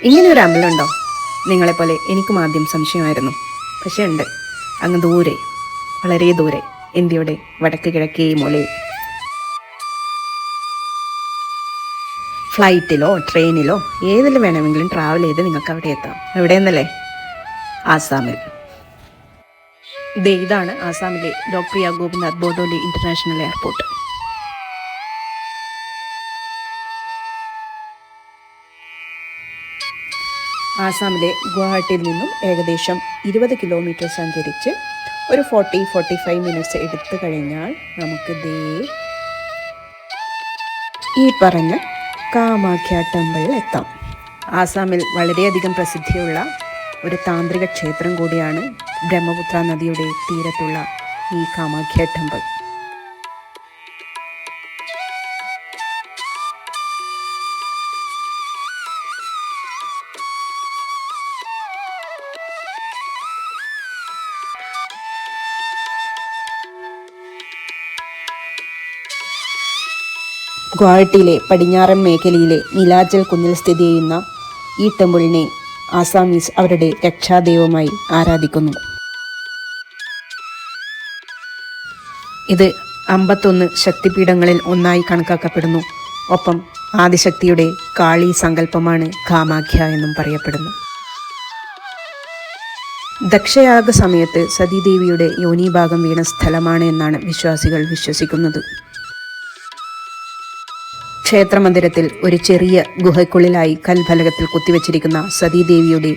ഇങ്ങനെ ഒരു അമ്പലമുണ്ടോ? നിങ്ങളെപ്പോലെ എനിക്കും ആദ്യം സംശയമായിരുന്നു. പക്ഷേ ഉണ്ട്, അങ്ങ് ദൂരെ, വളരെ ദൂരെ, ഇന്ത്യയുടെ വടക്ക് കിഴക്കേ മൂലയിൽ. ഫ്ലൈറ്റിലോ ട്രെയിനിലോ ഏതിൽ വേണമെങ്കിലും ട്രാവൽ ചെയ്ത് നിങ്ങൾക്ക് അവിടെ എത്താം. എവിടെയെന്നല്ലേ? ആസാമിൽ. ഇതാണ് ആസാമിലെ ലോക്പ്രിയ ഗോപിനാഥ് ബോഡോലി ഇന്റർനാഷണൽ എയർപോർട്ട്. ആസാമിലെ ഗുവാഹട്ടിയിൽ നിന്നും ഏകദേശം 20 കിലോമീറ്റർ സഞ്ചരിച്ച് ഒരു 40-45 മിനിറ്റ്സ് എടുത്തു കഴിഞ്ഞാൽ നമുക്ക് ഈ പറഞ്ഞ കാമാഖ്യ ടെമ്പിളിൽ എത്താം. ആസാമിൽ വളരെയധികം പ്രസിദ്ധിയുള്ള ഒരു താന്ത്രിക ക്ഷേത്രം കൂടിയാണ് ബ്രഹ്മപുത്ര നദിയുടെ തീരത്തുള്ള ഈ കാമാഖ്യ ടെമ്പിൾ. ഗുവാഹട്ടിയിലെ പടിഞ്ഞാറൻ മേഖലയിലെ നീലാചൽ കുന്നിൽ സ്ഥിതി ചെയ്യുന്ന ഈ ടെമ്പിളിനെ ആസാമീസ് അവരുടെ രക്ഷാദൈവമായി ആരാധിക്കുന്നു. ഇത് 51 ശക്തിപീഠങ്ങളിൽ ഒന്നായി കണക്കാക്കപ്പെടുന്നു. ഒപ്പം ആദിശക്തിയുടെ കാളി സങ്കല്പമാണ് കാമാഖ്യ എന്നും പറയപ്പെടുന്നു. ദക്ഷയാഗ സമയത്ത് സതീദേവിയുടെ യോനിഭാഗം വീണ സ്ഥലമാണ് എന്നാണ് വിശ്വാസികൾ വിശ്വസിക്കുന്നത്. ക്ഷേത്രമന്ദിരത്തിൽ ഒരു ചെറിയ ഗുഹയ്ക്കുള്ളിലായി കൽഫലകത്തിൽ കുത്തിവെച്ചിരിക്കുന്ന സതീദേവിയുടെ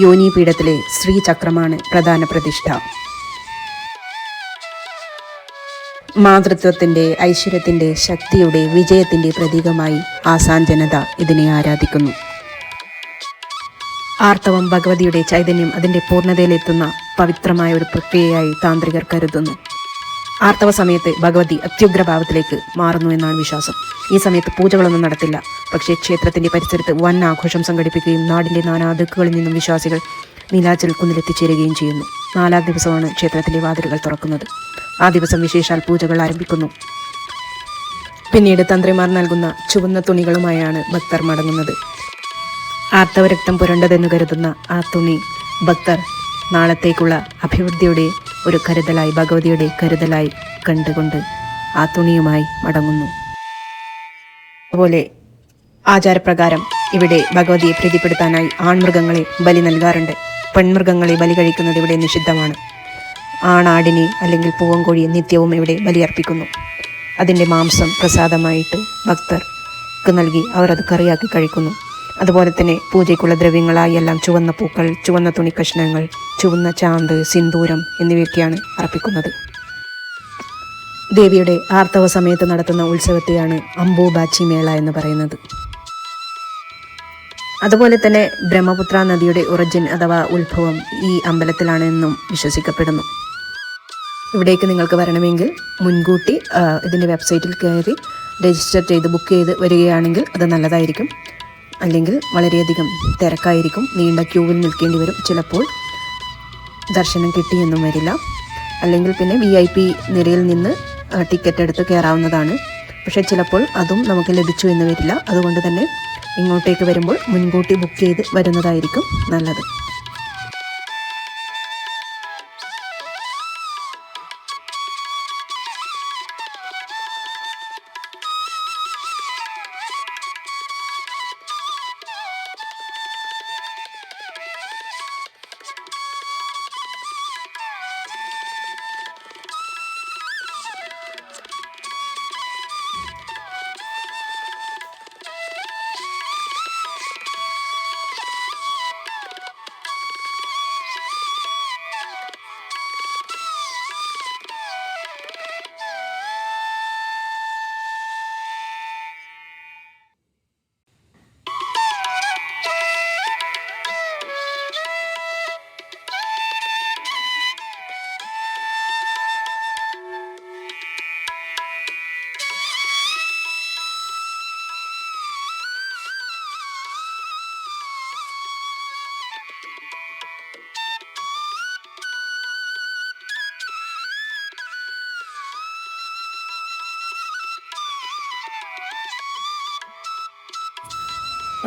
യോനിപീഠത്തിലെ ശ്രീചക്രമാണ് പ്രധാന പ്രതിഷ്ഠ. മാതൃത്വത്തിൻ്റെ, ഐശ്വര്യത്തിൻ്റെ, ശക്തിയുടെ, വിജയത്തിൻ്റെ പ്രതീകമായി ആസാം ജനത ഇതിനെ ആരാധിക്കുന്നു. ആർത്തവം ഭഗവതിയുടെ ചൈതന്യം അതിൻ്റെ പൂർണ്ണതയിലെത്തുന്ന പവിത്രമായ ഒരു പ്രക്രിയയായി താന്ത്രികർ കരുതുന്നു. ആർത്തവ സമയത്ത് ഭഗവതി അത്യുഗ്രഭാവത്തിലേക്ക് മാറുന്നു എന്നാണ് വിശ്വാസം. ഈ സമയത്ത് പൂജകളൊന്നും നടത്തില്ല. പക്ഷേ ക്ഷേത്രത്തിൻ്റെ പരിസരത്ത് വൻ ആഘോഷം സംഘടിപ്പിക്കുകയും നാടിൻ്റെ നാനാദിക്കുകളിൽ നിന്നും വിശ്വാസികൾ നീലാചൽ കുന്നിലെത്തിച്ചേരുകയും ചെയ്യുന്നു. 4-ാം ദിവസമാണ് ക്ഷേത്രത്തിൻ്റെ വാതിലുകൾ തുറക്കുന്നത്. ആ ദിവസം വിശേഷാൽ പൂജകൾ ആരംഭിക്കുന്നു. പിന്നീട് തന്ത്രിമാർ നൽകുന്ന ചുവന്ന തുണികളുമായാണ് ഭക്തർ മടങ്ങുന്നത്. ആർത്തവരക്തം പുരണ്ടതെന്ന് കരുതുന്ന ആ തുണി ഭക്തർ നാളത്തേക്കുള്ള അഭിവൃദ്ധിയുടെ ഒരു കരുതലായി, ഭഗവതിയുടെ കരുതലായി കണ്ടുകൊണ്ട് ആ തുണിയുമായി മടങ്ങുന്നു. അതുപോലെ ആചാരപ്രകാരം ഇവിടെ ഭഗവതിയെ പ്രീതിപ്പെടുത്താനായി ആൺമൃഗങ്ങളെ ബലി നൽകാറുണ്ട്. പെൺമൃഗങ്ങളെ ബലി കഴിക്കുന്നത് ഇവിടെ നിഷിദ്ധമാണ്. ആണാടിനെ അല്ലെങ്കിൽ പൂവൻകോഴിയെ നിത്യവും ഇവിടെ ബലിയർപ്പിക്കുന്നു. അതിൻ്റെ മാംസം പ്രസാദമായിട്ട് ഭക്തർക്ക് നൽകി അവർ അത് കറിയാക്കി കഴിക്കുന്നു. അതുപോലെ തന്നെ പൂജയ്ക്കുള്ള ദ്രവ്യങ്ങളായി എല്ലാം ചുവന്ന പൂക്കൾ, ചുവന്ന തുണിക്കഷ്ണങ്ങൾ, ചുവന്ന ചാന്ത്, സിന്ദൂരം എന്നിവയൊക്കെയാണ് അർപ്പിക്കുന്നത്. ദേവിയുടെ ആർത്തവ സമയത്ത് നടത്തുന്ന ഉത്സവത്തെയാണ് അംബുബാച്ചി മേള എന്ന് പറയുന്നത്. അതുപോലെ തന്നെ ബ്രഹ്മപുത്ര നദിയുടെ ഒറിജിൻ അഥവാ ഉത്ഭവം ഈ അമ്പലത്തിലാണ് എന്നും വിശ്വസിക്കപ്പെടുന്നു. ഇവിടേക്ക് നിങ്ങൾക്ക് വരണമെങ്കിൽ മുൻകൂട്ടി ഇതിൻ്റെ വെബ്സൈറ്റിൽ കയറി രജിസ്റ്റർ ചെയ്ത് ബുക്ക് ചെയ്ത് വരികയാണെങ്കിൽ അത് നല്ലതായിരിക്കും. അല്ലെങ്കിൽ വളരെയധികം തിരക്കായിരിക്കും, നീണ്ട ക്യൂവിൽ നിൽക്കേണ്ടി വരും. ചിലപ്പോൾ ദർശനം കിട്ടിയെന്നും വരില്ല. അല്ലെങ്കിൽ പിന്നെ VIP നിരയിൽ നിന്ന് ടിക്കറ്റ് എടുത്ത് കയറാവുന്നതാണ്. പക്ഷേ ചിലപ്പോൾ അതും നമുക്ക് ലഭിച്ചു എന്ന് വരില്ല. അതുകൊണ്ട് തന്നെ ഇങ്ങോട്ടേക്ക് വരുമ്പോൾ മുൻകൂട്ടി ബുക്ക് ചെയ്ത് വരുന്നതായിരിക്കും നല്ലത്.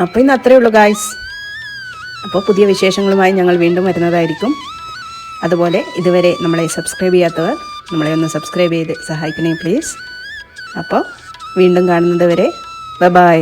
അപ്പോൾ ഇന്ന് അത്രയേ ഉള്ളൂ ഗായ്സ്. അപ്പോൾ പുതിയ വിശേഷങ്ങളുമായി ഞങ്ങൾ വീണ്ടും വരുന്നതായിരിക്കും. അതുപോലെ ഇതുവരെ നമ്മളെ സബ്സ്ക്രൈബ് ചെയ്യാത്തവർ നമ്മളെ ഒന്ന് സബ്സ്ക്രൈബ് ചെയ്ത് സഹായിക്കണേ പ്ലീസ്. അപ്പോൾ വീണ്ടും കാണുന്നത് വരെ ബൈ.